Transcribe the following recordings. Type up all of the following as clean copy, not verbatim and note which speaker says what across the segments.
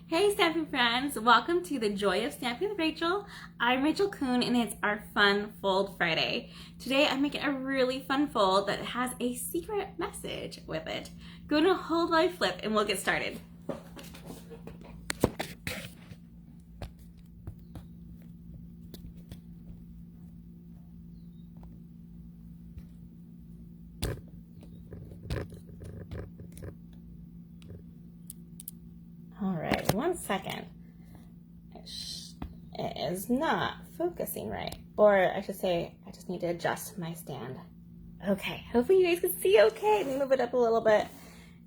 Speaker 1: Hey Stampin' friends, welcome to the Joy of Stamping with Rachel. I'm Rachael Coon and it's our Fun Fold Friday. Today I'm making a really fun fold that has a secret message with it. Go to hold while I flip and we'll get started. All right, 1 second. It is not focusing right. Or I should say, I just need to adjust my stand. Okay, hopefully you guys can see okay. Let me move it up a little bit.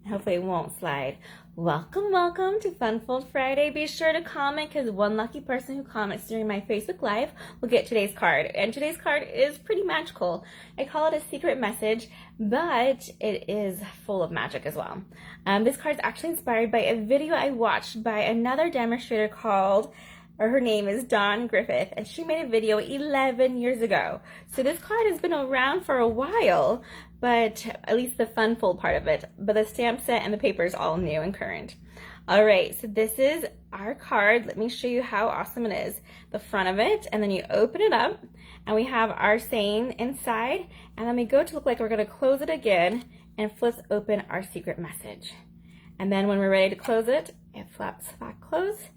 Speaker 1: Hopefully it won't slide. Welcome to Fun Fold Friday. Be sure to comment because one lucky person who comments during my Facebook Live will get today's card. And today's card is pretty magical. I call it a secret message, but it is full of magic as well. This card is actually inspired by a video I watched by another demonstrator her name is Dawn Griffith, and she made a video 11 years ago. So this card has been around for a while, but at least the fun fold part of it. But the stamp set and the paper is all new and current. All right, so this is our card. Let me show you how awesome it is. The front of it, and then you open it up, and we have our saying inside, and then we go to look like we're gonna close it again, and flips open our secret message. And then when we're ready to close it, it flaps back closed,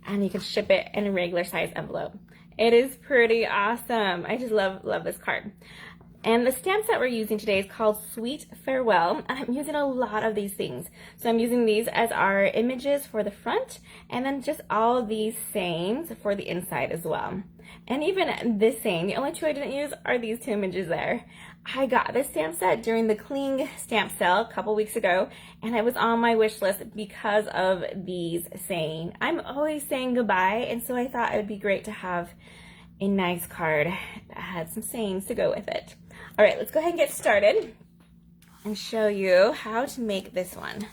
Speaker 1: and you can ship it in a regular size envelope. It is pretty awesome. I just love this card. And the stamp set we're using today is called Sweet Farewell. And I'm using a lot of these things. So I'm using these as our images for the front, and then just all these sayings for the inside as well. And even this saying, the only two I didn't use are these two images there. I got this stamp set during the Cling stamp sale a couple weeks ago, and it was on my wish list because of these saying. I'm always saying goodbye, and so I thought it would be great to have a nice card that had some sayings to go with it. All right, let's go ahead and get started and show you how to make this one.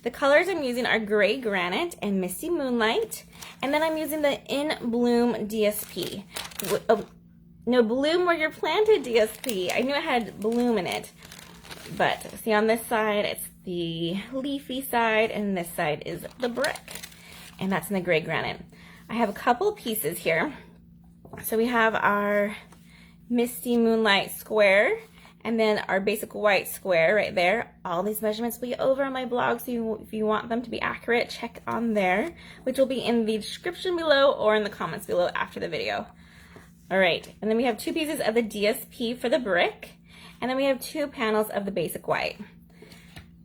Speaker 1: The colors I'm using are Gray Granite and Misty Moonlight, and then I'm using the In Bloom DSP. No, bloom where you're planted DSP. I knew it had bloom in it, but see on this side, it's the leafy side, and this side is the brick, and that's in the Gray Granite. I have a couple pieces here. So we have our Misty Moonlight square, and then our basic white square right there. All these measurements will be over on my blog, so if you want them to be accurate, check on there, which will be in the description below or in the comments below after the video. All right, and then we have 2 pieces of the DSP for the brick, and then we have 2 panels of the basic white.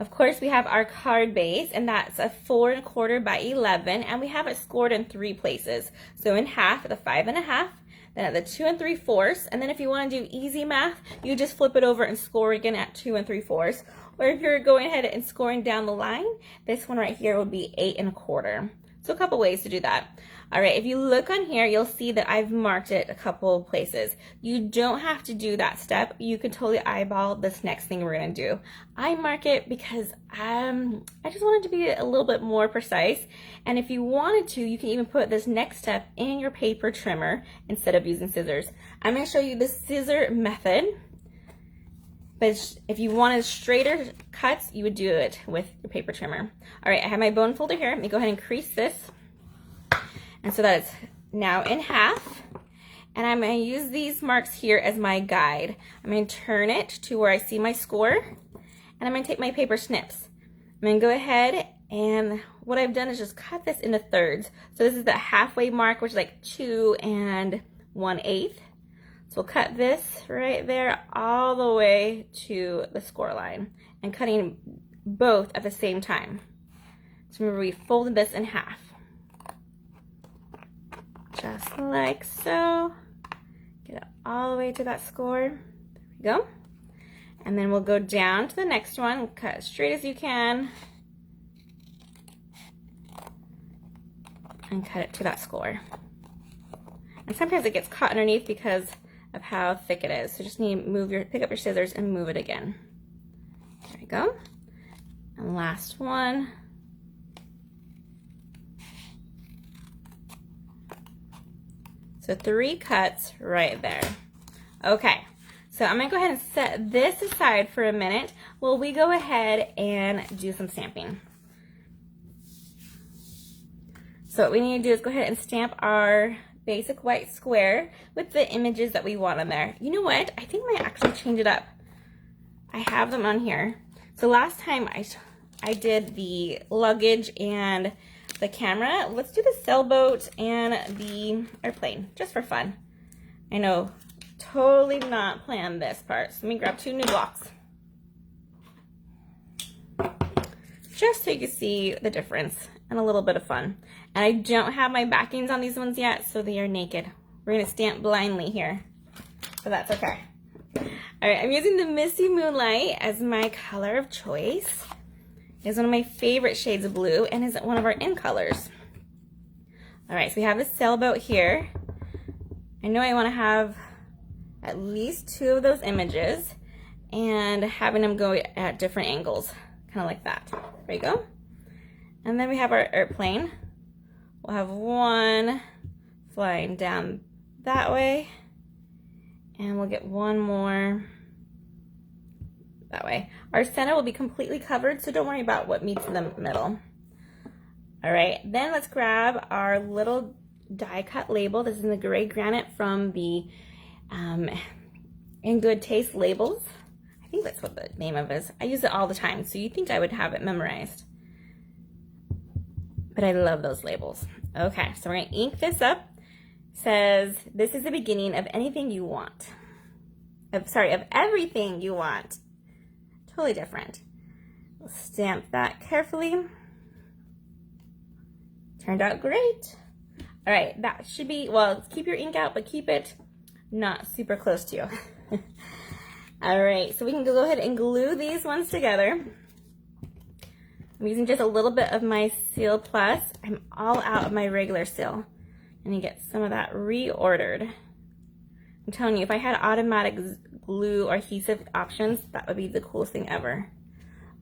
Speaker 1: Of course, we have our card base, and that's a 4 1/4 by 11, and we have it scored in 3 places. So in half, the 5 1/2, then at the 2 3/4, and then if you want to do easy math, you just flip it over and score again at 2 3/4. Or if you're going ahead and scoring down the line, this one right here would be 8 1/4. So a couple ways to do that. All right, if you look on here, you'll see that I've marked it a couple places. You don't have to do that step. You can totally eyeball this next thing we're gonna do. I mark it because I just wanted to be a little bit more precise. And if you wanted to, you can even put this next step in your paper trimmer instead of using scissors. I'm gonna show you the scissor method. But if you wanted straighter cuts, you would do it with your paper trimmer. All right, I have my bone folder here. Let me go ahead and crease this. And so that it's now in half. And I'm gonna use these marks here as my guide. I'm gonna turn it to where I see my score. And I'm gonna take my paper snips. I'm gonna go ahead, and what I've done is just cut this into thirds. So this is the halfway mark, which is like 2 1/8. So we'll cut this right there all the way to the score line, and cutting both at the same time. So remember, we folded this in half. Just like so. Get it all the way to that score. There we go. And then we'll go down to the next one, cut as straight as you can, and cut it to that score. And sometimes it gets caught underneath because of how thick it is. So just need to pick up your scissors and move it again. There we go. And last one. So 3 cuts right there. Okay, so I'm gonna go ahead and set this aside for a minute while we go ahead and do some stamping. So what we need to do is go ahead and stamp our basic white square with the images that we want on there. You know what? I think I might actually change it up. I have them on here. So last time I did the luggage and the camera. Let's do the sailboat and the airplane, just for fun. I know, totally not planned this part. So let me grab 2 new blocks. Just so you can see the difference and a little bit of fun. And I don't have my backings on these ones yet, so they are naked. We're gonna stamp blindly here, so that's okay. All right, I'm using the Misty Moonlight as my color of choice. It's one of my favorite shades of blue and is one of our in colors. All right, so we have the sailboat here. I know I wanna have at least 2 of those images and having them go at different angles, kind of like that. There you go. And then we have our airplane. We'll have one flying down that way, and we'll get one more that way. Our center will be completely covered, so don't worry about what meets in the middle. All right, then let's grab our little die cut label. This is in the gray granite from the In Good Taste labels. I think that's what the name of it is. I use it all the time, so you'd think I would have it memorized. But I love those labels. Okay, so we're gonna ink this up. It says, this is the beginning of anything you want. Of everything you want. Totally different. We'll stamp that carefully. Turned out great. All right, that should be, well, keep your ink out, but keep it not super close to you. All right, so we can go ahead and glue these ones together. I'm using just a little bit of my Seal Plus. I'm all out of my regular seal. And you get some of that reordered. I'm telling you, if I had automatic glue or adhesive options, that would be the coolest thing ever.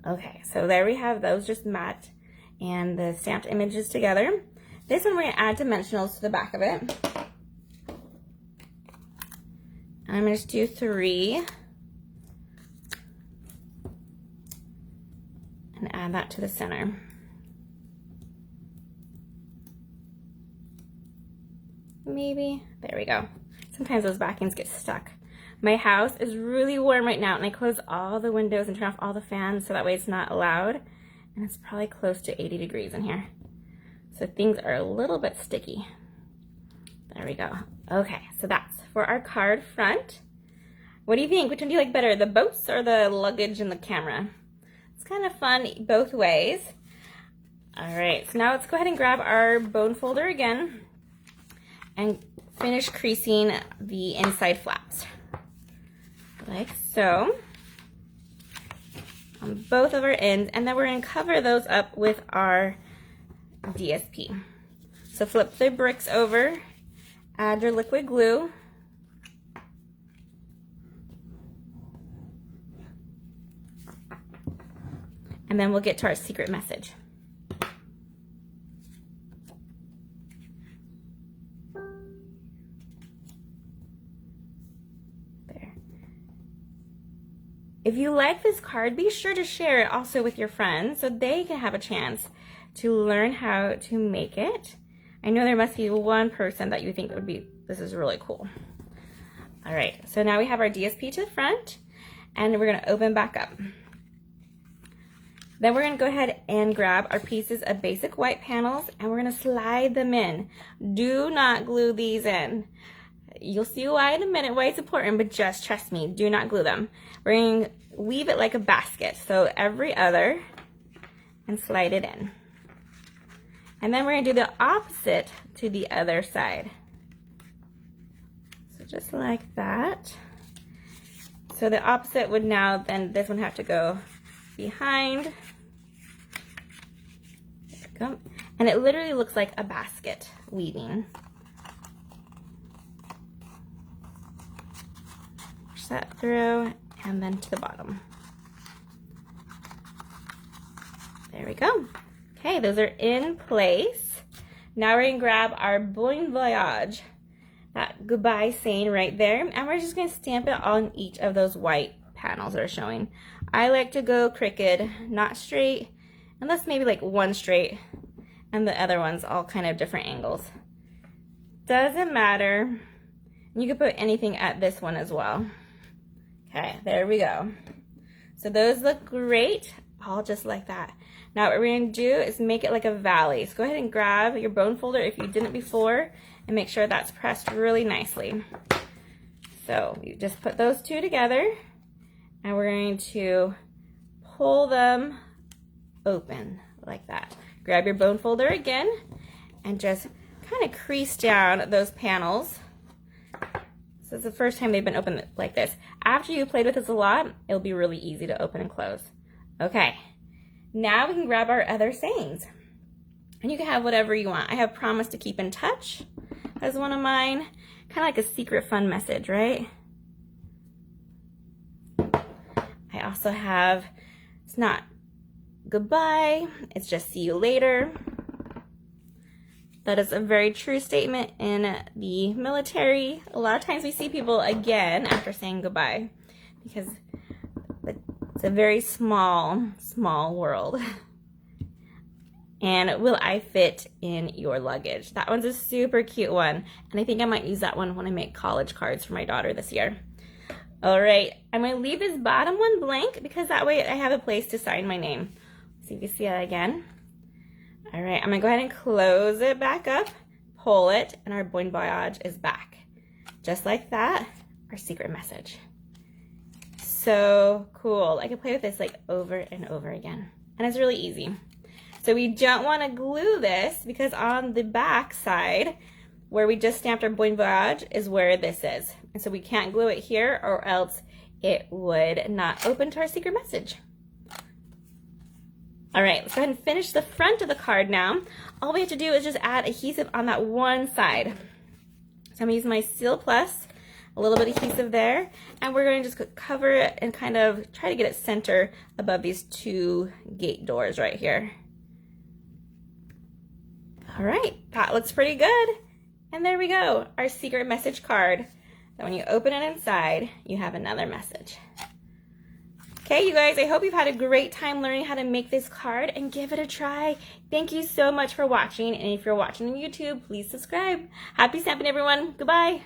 Speaker 1: Okay, so there we have those just matte and the stamped images together. This one we're gonna add dimensionals to the back of it. And I'm gonna just do 3. And add that to the center. Maybe, there we go. Sometimes those backings get stuck. My house is really warm right now, and I close all the windows and turn off all the fans so that way it's not loud. And it's probably close to 80 degrees in here. So things are a little bit sticky. There we go. Okay, so that's for our card front. What do you think? Which one do you like better, the boats or the luggage and the camera? It's kind of fun both ways. All right, so now let's go ahead and grab our bone folder again and finish creasing the inside flaps. Like so. On both of our ends, and then we're going to cover those up with our DSP. So flip the bricks over, add your liquid glue, and then we'll get to our secret message. There. If you like this card, be sure to share it also with your friends so they can have a chance to learn how to make it. I know there must be one person that you think would be, this is really cool. All right, so now we have our DSP to the front, and we're gonna open back up. Then we're gonna go ahead and grab our pieces of basic white panels, and we're gonna slide them in. Do not glue these in. You'll see why in a minute, why it's important, but just trust me, do not glue them. We're gonna weave it like a basket, so every other, and slide it in. And then we're gonna do the opposite to the other side. So just like that. So the opposite would now, then this one have to go behind. There we go. And it literally looks like a basket weaving. Push that through and then to the bottom. There we go. Okay, those are in place. Now we're gonna grab our Bon Voyage, that goodbye saying right there, and we're just gonna stamp it on each of those white panels that are showing. I like to go crooked, not straight, unless maybe like one straight, and the other one's all kind of different angles. Doesn't matter. You can put anything at this one as well. Okay, there we go. So those look great, all just like that. Now what we're going to do is make it like a valley. So go ahead and grab your bone folder if you didn't before and make sure that's pressed really nicely. So you just put those two together and we're going to pull them open like that. Grab your bone folder again and just kind of crease down those panels. So it's the first time they've been opened like this. After you played with this a lot, it'll be really easy to open and close. Okay, now we can grab our other sayings. And you can have whatever you want. I have promise to keep in touch as one of mine. Kind of like a secret fun message, right? I also have, it's not goodbye, it's just see you later. That is a very true statement in the military. A lot of times we see people again after saying goodbye because it's a very small world. And will I fit in your luggage? That one's a super cute one. And I think I might use that one when I make college cards for my daughter this year. All right, I'm gonna leave this bottom one blank because that way I have a place to sign my name. See if you see that again. All right, I'm gonna go ahead and close it back up, pull it, and our bon voyage is back. Just like that, our secret message. So cool. I can play with this like over and over again. And it's really easy. So we don't wanna glue this because on the back side, where we just stamped our bon voyage is where this is. And so we can't glue it here or else it would not open to our secret message. All right, let's go ahead and finish the front of the card now. All we have to do is just add adhesive on that one side. So I'm using my Seal Plus, a little bit of adhesive there, and we're going to just cover it and kind of try to get it center above these two gate doors right here. All right, that looks pretty good. And there we go, our secret message card. That when you open it inside, you have another message. Okay, you guys, I hope you've had a great time learning how to make this card and give it a try. Thank you so much for watching. And if you're watching on YouTube, please subscribe. Happy stamping, everyone. Goodbye.